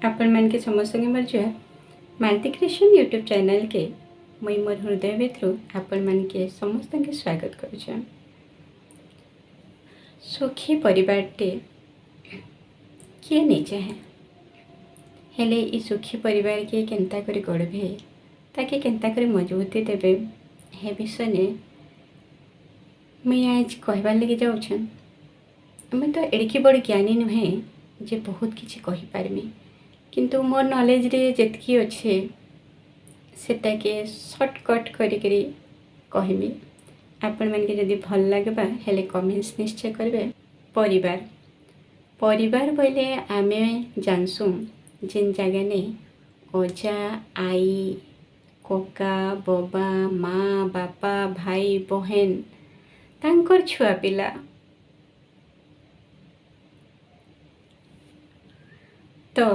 आपण मन के समस्त मर्जुआ मालती क्रिएशन यूट्यूब चैनल के मुई मोर हृदय भितर आपण मन के समस्त के स्वागत करुछे। सुखी परिवारटे किए नहीं चाहे हेले ई सुखी परिवार के केंता करे गढ़े ताके केंता करे मजबूती देवे हे विषय ने मुई आज कहबार लगे जाऊछन। मुई तो एड़की बड़ ज्ञानी नुहे जे बहुत किसी कहि पारमी, किंतु मोर नॉलेज रे जेतकी अच्छे सेटा के शॉर्टकट करी कहमी। आपण मन के जदि भल लगबा हेले कमेंट्स निश्चय करबे। परिवार परिवार बोले आमे जानसु जिन जगह ने अजा आई कोका बाबा माँ बापा भाई बहन तांकर छुआ पिला तो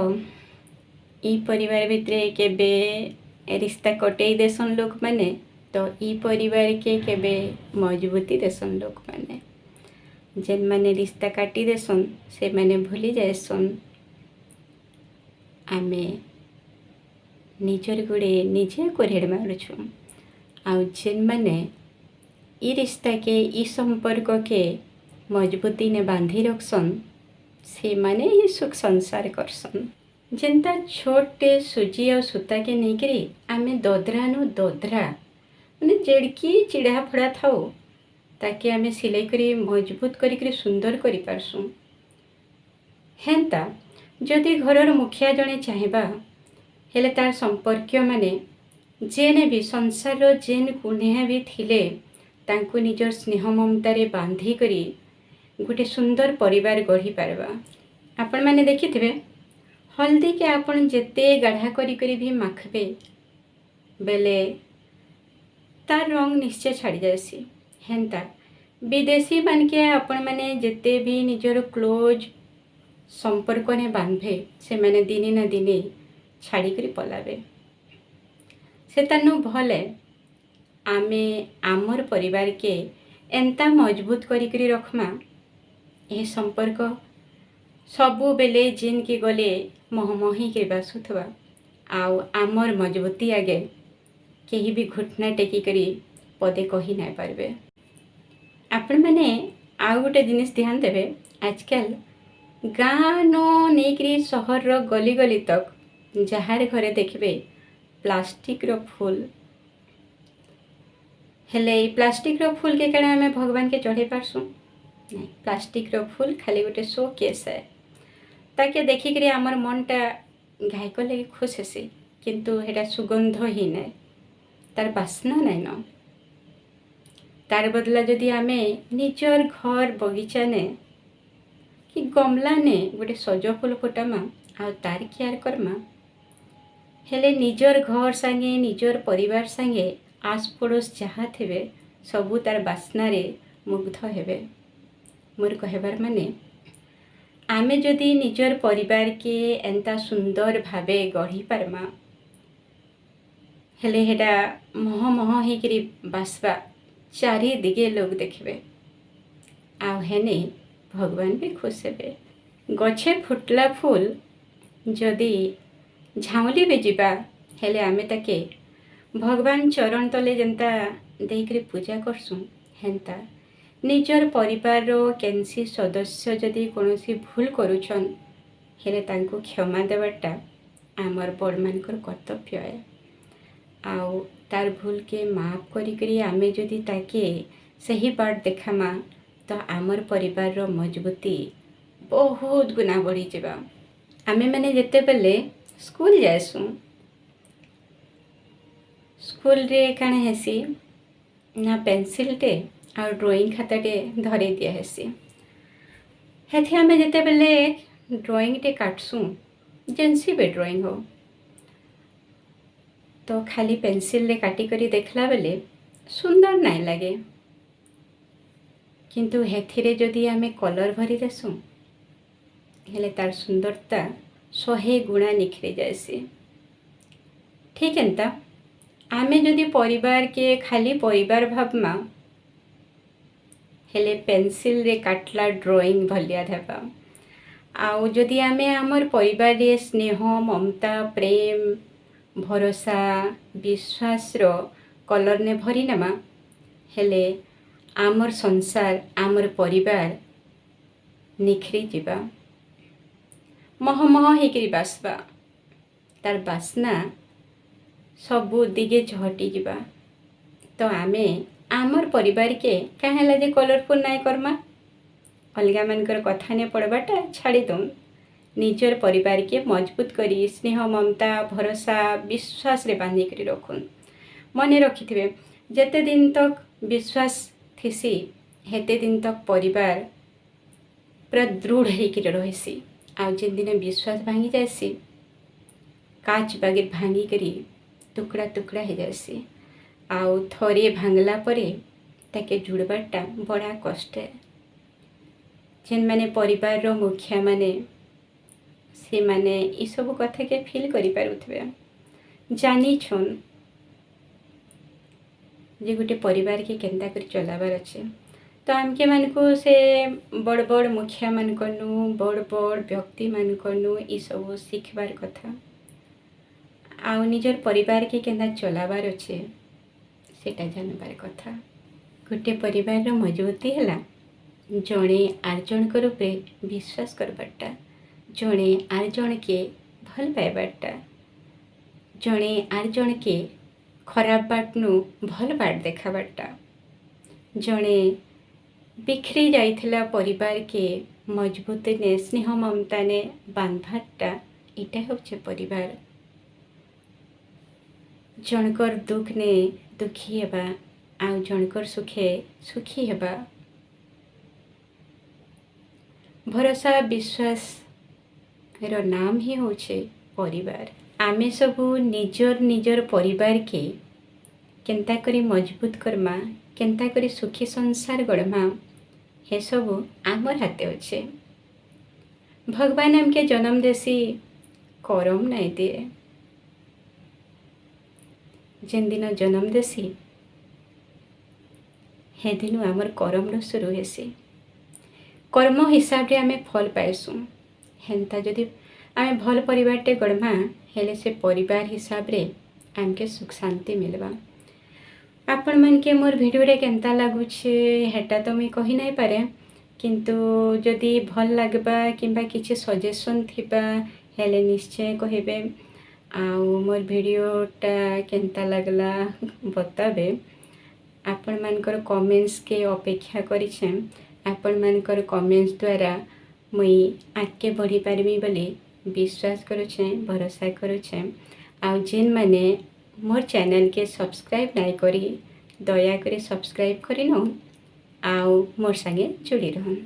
ई परिवार भितरे केबे रिश्ता कटेई देसन लोक माने तो ई परिवार के केबे मजबूती देसन लोक माने। जेन माने रिश्ता काटी देसन से माने भूली जाएसन आमे निजर गुड़े निजे कोरेड़ मारुछु। आउ जेन माने ई रिश्ता के ई संपर्क के मजबूती ने बांधी रखसन से माने ही सुख संसार करसन। जेनता छोटे सुजी और सूता के नहीं करी आमे दोधरानु दोधरा माने जेड़की चिड़ा फड़ा थाओ ताके आमे सिलाई करी मजबूत करी सुंदर करी पारसु। हेंता जदि घरर मुखिया जने चाहिबा हेले तार संपर्क माने जेने भी संसार जेन कुनेहा भी थिले तांको निजर स्नेह ममतारे बांधी करी गोटे सुंदर परिवार गढ़ी पारबा। आपण माने देखिथिबे हल्दी के आपण जेते गाढ़ा करी भी माखबे बेले तार रंग निश्चय छाड़ी जाएसी। हेंता विदेशी मान के आपण माने जेते भी निजर क्लोज संपर्क ने बांधे से माने दिने ना दिने छाड़ी करी पलाबे। से तानु भले आमे आमर परिवार के एंता मजबूत करी रखमा ए संपर्क सबु बेले जिन की गले मोहमोही के बासुथवा आउ आमर मजबूती आगे कहीं भी घुटना टेकी करी पदे कही ना पारबे। आपण मैंने आउ गोटे जिनिस ध्यान देवे आजकल गाँ नो नेकरी सहर रो गली गली तक जहार घरे देखबे प्लास्टिक रो फूल हेले प्लास्टिक रो फूल के कारण आमे भगवान के चढ़े पारसु नहीं। प्लास्टिक रो फूल खाली गोटे शो केस है ताके देखिक आमर मनटा घायक लगे खुश हेसी, किंतु हेटा सुगंध ही ना तार बास्ना नाइन। तार बदला जदि आमे निजर घर बगीचा ने कि गमला ने गोटे सज फूल फुटामा आ तार केयर करमा हेले निजर घर संगे निजर परिवार संगे आस पड़ोस जहाँ थे सबू तार बास्ना रे मुग्ध हेबे। मोर कहबार माने आमे जदि निजर परिवार के एंता सुंदर भावे गढ़ी पारमा हेले हेटा मह मह होकरी बासबा चारि दिगे लोग देखबे आउ हेने भगवान भी खुश हेबे। गछे फुटला फूल जदि झाउली भी जीवा हेले आमे ताके भगवान चरण तले जेंता देकरी पूजा करसु हेंता निजर परिवार रो केनसी सदस्य जदि कोनोसी भूल करूछन हेले तांको क्षमा देवाटा आमर बड़मानकर कर्तव्य है। आउ तार भूल के माफ करी आमे जदि ताके सही बाट देखामा तो आमर परिवार रो मजबूती बहुत गुना बढ़ी जावा। आमे माने जेते बेले स्कूल जाएसु स्कूल रे काना हेसी ना पेंसिल टे और ड्राइंग खाता टे धरे दिया हेसी। हेथि आमे जेते बेले ड्राइंग टे काटसु जेनसी बे ड्राइंग हो तो खाली पेंसिल रे काटी करी देखला बेले सुंदर नाई लगे, किंतु हेथिरे जदि आमे कलर भरी देसु हेले तार सुंदरता 100 गुणा निखरी जाएसी। ठीक एंता आमे जदि परिवार के खाली परिवार भावमा हेले पेंसिल रे काटला ड्राइंग भलिया देबा आउ जदि आमे आमर परिवार रे स्नेह ममता प्रेम भरोसा विश्वास रो कलर ने भरी नमा हेले आमर संसार आमर परिवार निखरी जीवा मह मह हेकरी बासबा तार बासना सबू दिगे झटी जीवा। तो आमे आमर परिवार के कहेला जे कलरफुल नाय करमा अलगा मानकर कथा ने पड़बाटा छाड़ी दऊँ निजर परिवार के मजबूत करी स्नेह ममता भरोसा विश्वास रे बांधी करी रखुन। मने रखिथिबे जेते दिन तक विश्वास थिसी हेते दिन तक परिवार पूरा दृढ़ होकर रहीसी। आउ जिन दिन विश्वास भांगी जासी काच बागे भांगी करी टुकड़ा टुकड़ा हो जासी। आउ थरे भांगला परे ताके जुड़बाटा बड़ा कष्ट है। जेन माने परिवार रो मुखिया माने से माने ई सब कथा के फील करि पारुथबे जानी छन जे गोटे परिवार के केंता कर चलाबार अच्छे। तो आमके मानकु से बड़ बड़ मुखिया मानकनु बड़ बड़ व्यक्ति मानकनु ई सब शिखबार कथा आउ निजर परिवार के केंता चलाबार अच्छे सेटा जानबार कथा। गोटे परिवार रो मजबूती हैला जड़े आर जनकर उपरे विश्वास करबाटा जड़े आर जन के भल पाइबाटा जड़े आर जन के खराब बाट नु भल बाट देखाबाटा जड़े बिखरी जाइथिला परिवार के मजबूत ने स्नेह ममता ने बांधबाटा इटा होचे परिवार। जनकर दुख ने दुखी हेबा आउ जनकर सुखे सुखी हेबा भरोसा विश्वास रो नाम ही होचे परिवार। आमे सबू निजर निजर परिवार के केंता करी मजबूत करमा केंता करी सुखी संसार गढ़मा हे सबू आमर हाथे अच्छे। भगवान आमके जन्म देसी करम नाई दिए जेन दिन जन्म देसी हे दिन आमर करम रो शुरू हेसी। कर्म हिसाब रे आमे फल पाइसु हेन्ता जदि आमे भल परिवारटे गढ़मा हेले से परिवार हिसाब रे आमके सुख शांति मिलबा। आपण मान के मोर वीडियो रे केंता लागुछे हेटा तो मैं कहि नाही पारे किंतु जदि भल लागबा किंबा किछि सजेशन थिबा हेले निश्चय कहिबे आउ मोर वीडियोटा केंता लागला बताबे। आपण मानकर कमेंट्स के अपेक्षा करिछे आपण मानकर कमेंट्स द्वारा मुई आगे बढ़ी पारबी बोली विश्वास करुछे भरोसा करुछे। आउ जेन माने मोर चैनल के सब्सक्राइब नाई करी दया करे सब्सक्राइब करिनो आउ मोर संगे जुड़ी रहन।